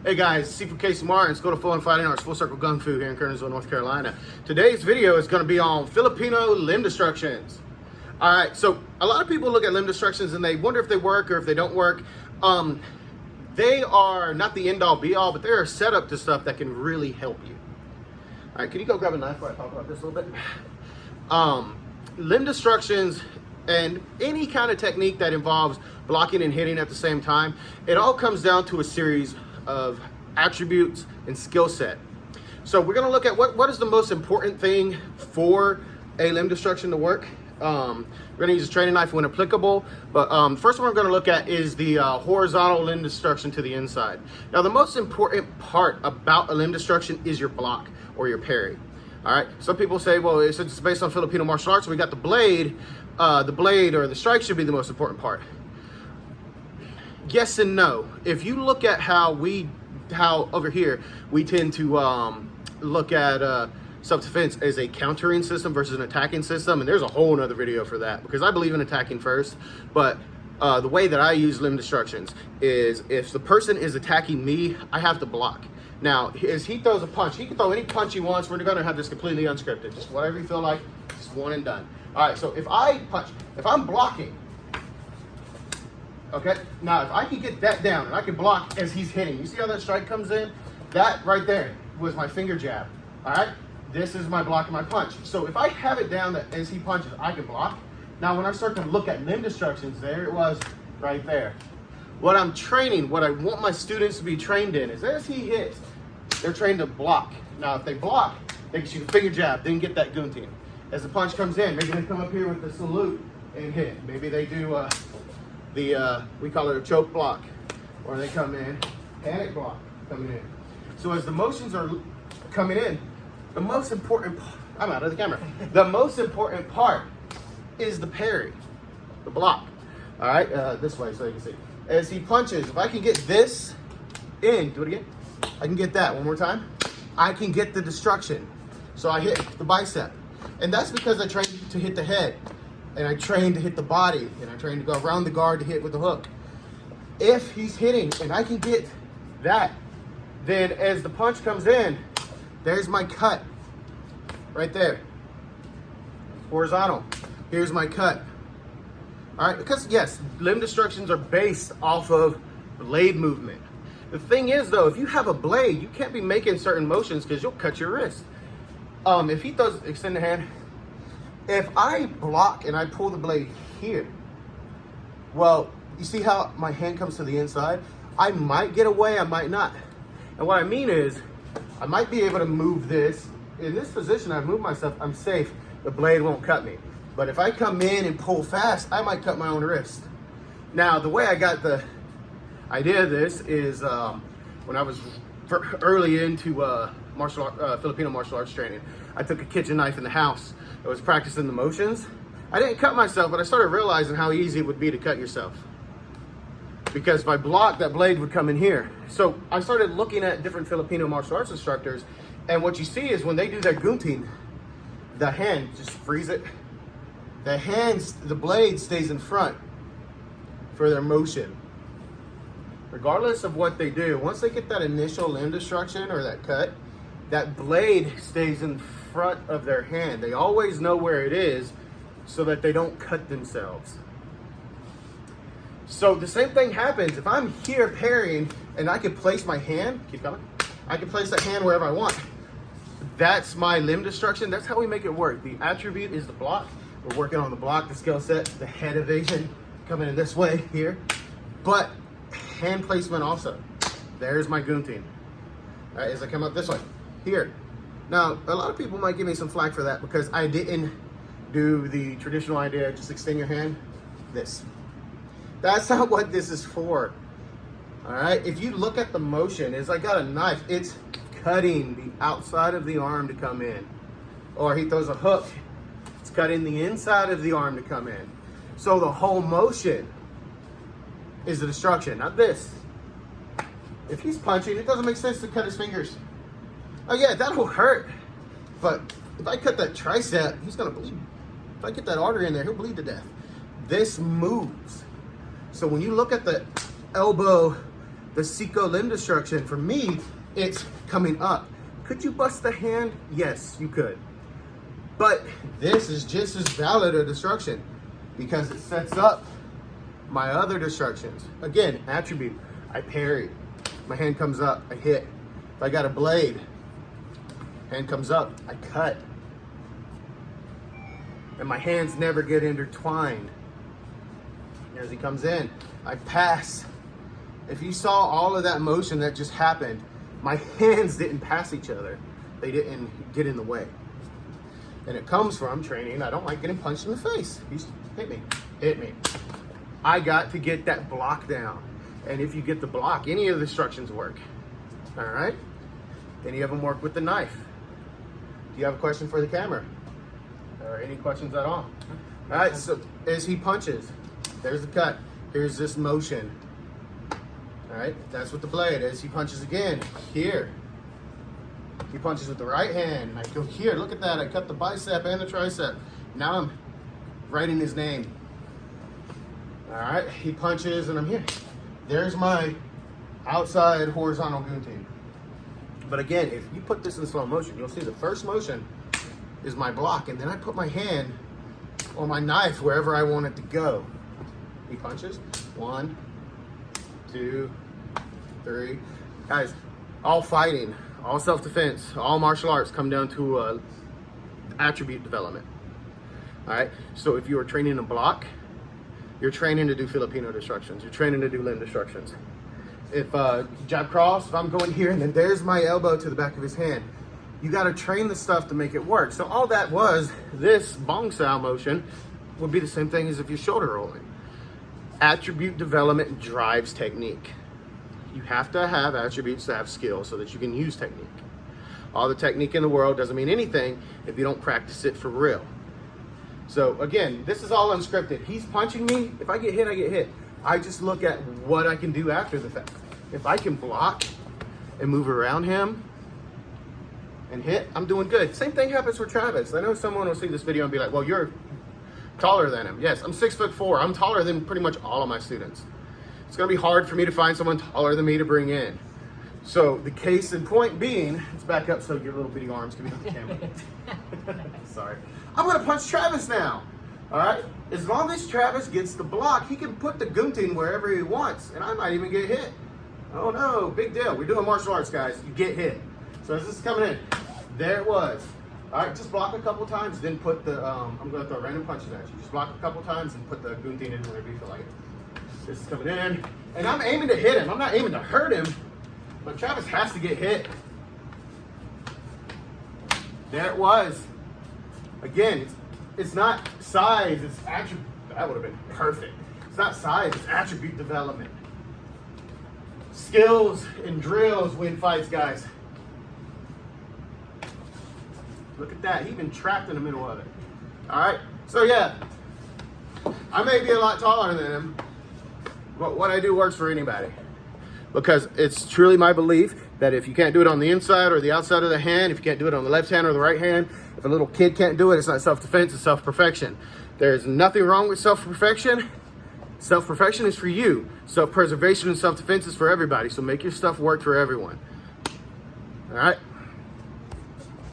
Hey guys, Sifu Casey Martin, School of Full and Fighting Arts, Full Circle Gung Fu here in Kernersville, North Carolina. Today's video is going to be on Filipino limb destructions. All right, so a lot of people look at limb destructions and they wonder if they work or if they don't work. They are not the end all be all, but they're a setup to stuff that can really help you. All right, can you go grab a knife while I talk about this a little bit? Limb destructions and any kind of technique that involves blocking and hitting at the same time, it all comes down to a series of attributes and skill set. So we're going to look at what is the most important thing for a limb destruction to work. We're going to use a training knife when applicable, but first one we're going to look at is the horizontal limb destruction to the inside. Now the most important part about a limb destruction is your block or your parry. All right, some people say, well, it's based on Filipino martial arts, so we got the blade or the strike should be the most important part. Yes and no. If you look at how over here we tend to look at self-defense as a countering system versus an attacking system, and there's a whole nother video for that because I believe in attacking first, but the way that I use limb destructions is if the person is attacking me, I have to block. Now, as he throws a punch, he can throw any punch he wants. We're going to have this completely unscripted, just whatever you feel like, just one and done. All right, so if I punch, if I'm blocking, okay, now if I can get that down and I can block as he's hitting, you see how that strike comes in? That right there was my finger jab, all right? This is my block and my punch. So if I have it down that as he punches, I can block. Now when I start to look at limb destructions, there it was right there. What I'm training, what I want my students to be trained in is as he hits, they're trained to block. Now if they block, they can shoot a finger jab, then get that gunting. As the punch comes in, maybe they come up here with the salute and hit. Maybe they do we call it a choke block, or they come in, panic block coming in. So as the motions are coming in, the most important, I'm out of the camera. The most important part is the parry, the block. All right, this way so you can see. As he punches, if I can get this in, do it again. I can get that one more time. I can get the destruction. So I hit the bicep. And that's because I trained to hit the head. And I trained to hit the body. And I trained to go around the guard to hit with the hook. If he's hitting and I can get that, then as the punch comes in, there's my cut. Right there. Horizontal. Here's my cut. All right, because yes, limb destructions are based off of blade movement. The thing is though, if you have a blade, you can't be making certain motions because you'll cut your wrist. If he does extend the hand, if I block and I pull the blade here, well, you see how my hand comes to the inside? I might get away, I might not. And what I mean is, I might be able to move this. In this position, I've moved myself, I'm safe. The blade won't cut me. But if I come in and pull fast, I might cut my own wrist. Now, the way I got the idea of this is when I was early into Filipino martial arts training, I took a kitchen knife in the house. I was practicing the motions. I didn't cut myself, but I started realizing how easy it would be to cut yourself. Because if I blocked, that blade would come in here. So I started looking at different Filipino martial arts instructors, and what you see is when they do their gunting, the hand, just freeze it. The blade stays in front for their motion. Regardless of what they do, once they get that initial limb destruction or that cut, that blade stays in front of their hand. They always know where it is so that they don't cut themselves. So the same thing happens if I'm here parrying and I can place my hand, keep coming, I can place that hand wherever I want. That's my limb destruction. That's how we make it work. The attribute is the block. We're working on the block, the skill set, the head evasion coming in this way here, but hand placement also. There's my gunting. All right, as I come up this way, here. Now, a lot of people might give me some flack for that because I didn't do the traditional idea, just extend your hand, this. That's not what this is for. All right, if you look at the motion, it's like I got a knife, it's cutting the outside of the arm to come in. Or he throws a hook, it's cutting the inside of the arm to come in. So the whole motion is the destruction, not this. If he's punching, it doesn't make sense to cut his fingers. Oh yeah, that'll hurt. But if I cut that tricep, he's gonna bleed. If I get that artery in there, he'll bleed to death. This moves. So when you look at the elbow The Seiko limb destruction, for me, it's coming up. Could you bust the hand? Yes, you could. But this is just as valid a destruction because it sets up my other destructions. Again, attribute. I parry. My hand comes up. I hit. If I got a blade, hand comes up. I cut. And my hands never get intertwined. As he comes in, I pass. If you saw all of that motion that just happened, my hands didn't pass each other. They didn't get in the way. And it comes from training. I don't like getting punched in the face. Hit me, hit me. I got to get that block down. And if you get the block, any of the instructions work. All right? Any of them work with the knife. Do you have a question for the camera? Or any questions at all? All right, so as he punches, there's the cut. Here's this motion. All right, that's with the blade. As he punches again, here. He punches with the right hand, and I go here. Look at that. I cut the bicep and the tricep. Now I'm writing his name. All right, he punches, and I'm here. There's my outside horizontal guillotine. But again, if you put this in slow motion, you'll see the first motion is my block, and then I put my hand or my knife wherever I want it to go. He punches. 1, 2, 3. Guys, all fighting, all self-defense, all martial arts come down to attribute development. All right, so if you are training a block, you're training to do Filipino destructions. You're training to do limb destructions. If jab cross, if I'm going here and then there's my elbow to the back of his hand, you got to train the stuff to make it work. So all that was, this bong style motion would be the same thing as if you're shoulder rolling. Attribute development drives technique. You have to have attributes to have skill so that you can use technique. All the technique in the world doesn't mean anything if you don't practice it for real. So again, this is all unscripted. He's punching me. If I get hit, I get hit. I just look at what I can do after the fact. If I can block and move around him and hit, I'm doing good. Same thing happens with Travis. I know someone will see this video and be like, well, you're taller than him. Yes, I'm 6'4". I'm taller than pretty much all of my students. It's gonna be hard for me to find someone taller than me to bring in. So the case in point being, let's back up so your little bitty arms can be on the camera. Sorry. I'm gonna punch Travis now. All right? As long as Travis gets the block, he can put the gunting wherever he wants, and I might even get hit. Oh no, big deal. We're doing martial arts, guys. You get hit. So as this is coming in, there it was. All right, just block a couple times, then put the, I'm gonna throw random punches at you. Just block a couple times and put the gunting in wherever you feel like it. This is coming in, and I'm aiming to hit him. I'm not aiming to hurt him, but Travis has to get hit. There it was. Again, it's not size, it's attribute. That would have been perfect. It's not size, it's attribute development. Skills and drills win fights, guys. Look at that, he even trapped in the middle of it. All right, so yeah, I may be a lot taller than him, but what I do works for anybody. Because it's truly my belief that if you can't do it on the inside or the outside of the hand, if you can't do it on the left hand or the right hand, if a little kid can't do it, it's not self-defense, it's self-perfection. There's nothing wrong with self-perfection. Self-perfection is for you. Self-preservation and self-defense is for everybody. So make your stuff work for everyone. All right?